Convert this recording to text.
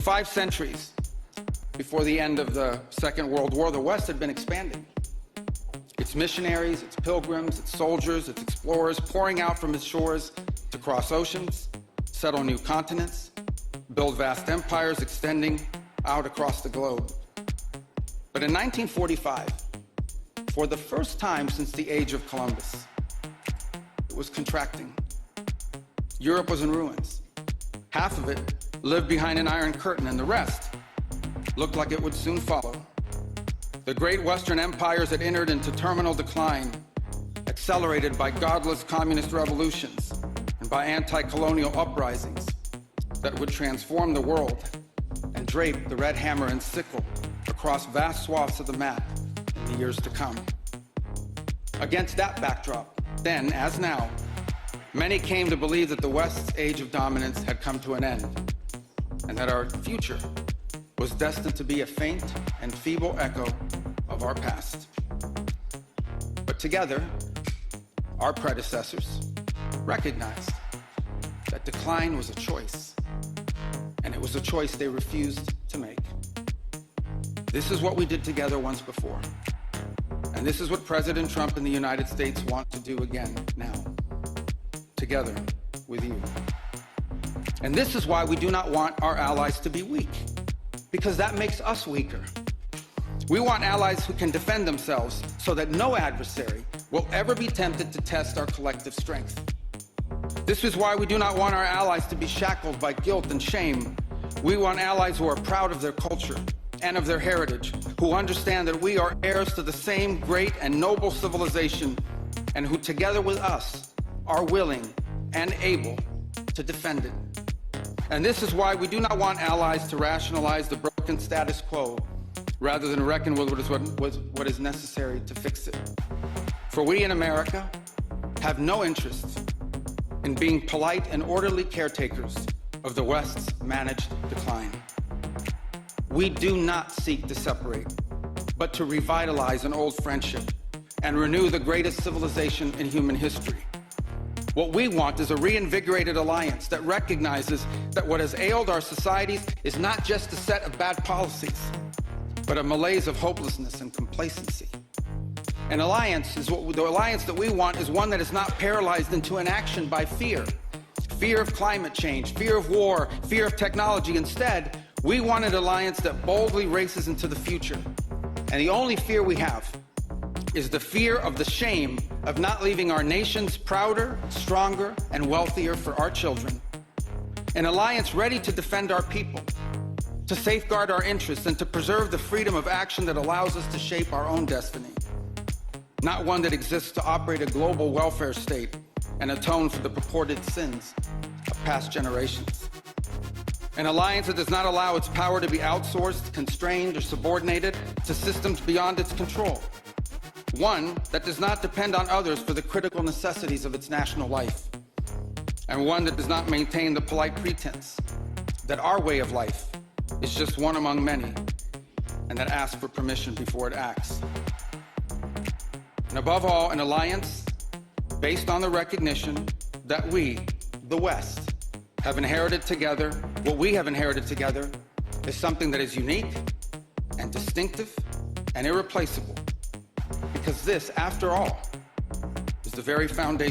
5 centuries before the end of the Second World War, the West had been expanding. Its missionaries, its pilgrims, its soldiers, its explorers pouring out from its shores to cross oceans, settle new continents, build vast empires extending out across the globe. But in 1945, for the first time since the age of Columbus, it was contracting. Europe was in ruins. Half of it lived behind an iron curtain, and the rest looked like it would soon follow. The great Western empires had entered into terminal decline, accelerated by godless communist revolutions and by anti-colonial uprisings that would transform the world and drape the red hammer and sickle across vast swaths of the map in the years to come. Against that backdrop, then as now, many came to believe that the West's age of dominance had come to an end, and that our future was destined to be a faint and feeble echo of our past. But together, our predecessors recognized that decline was a choice, and it was a choice they refused to make. This is what we did together once before, and this is what President Trump and the United States want to do again now, together with you. And this is why we do not want our allies to be weak, because that makes us weaker. We want allies who can defend themselves so that no adversary will ever be tempted to test our collective strength. This is why we do not want our allies to be shackled by guilt and shame. We want allies who are proud of their culture and of their heritage, who understand that we are heirs to the same great and noble civilization, and who together with us are willing and able to defend it. And this is why we do not want allies to rationalize the broken status quo rather than reckon with what is necessary to fix it. For we in America have no interest in being polite and orderly caretakers of the West's managed decline. We do not seek to separate, but to revitalize an old friendship and renew the greatest civilization in human history. What we want is a reinvigorated alliance that recognizes that what has ailed our societies is not just a set of bad policies, but a malaise of hopelessness and complacency. The alliance that we want is one that is not paralyzed into inaction by fear. Fear of climate change, fear of war, fear of technology. Instead, we want an alliance that boldly races into the future. And the only fear we have is the fear of the shame of not leaving our nations prouder, stronger, and wealthier for our children. An alliance ready to defend our people, to safeguard our interests, and to preserve the freedom of action that allows us to shape our own destiny. Not one that exists to operate a global welfare state and atone for the purported sins of past generations. An alliance that does not allow its power to be outsourced, constrained, or subordinated to systems beyond its control. One that does not depend on others for the critical necessities of its national life. And one that does not maintain the polite pretense that our way of life is just one among many, and that asks for permission before it acts. And above all, an alliance based on the recognition that we, the West, have inherited together. What we have inherited together is something that is unique and distinctive and irreplaceable. Because this, after all, is the very foundation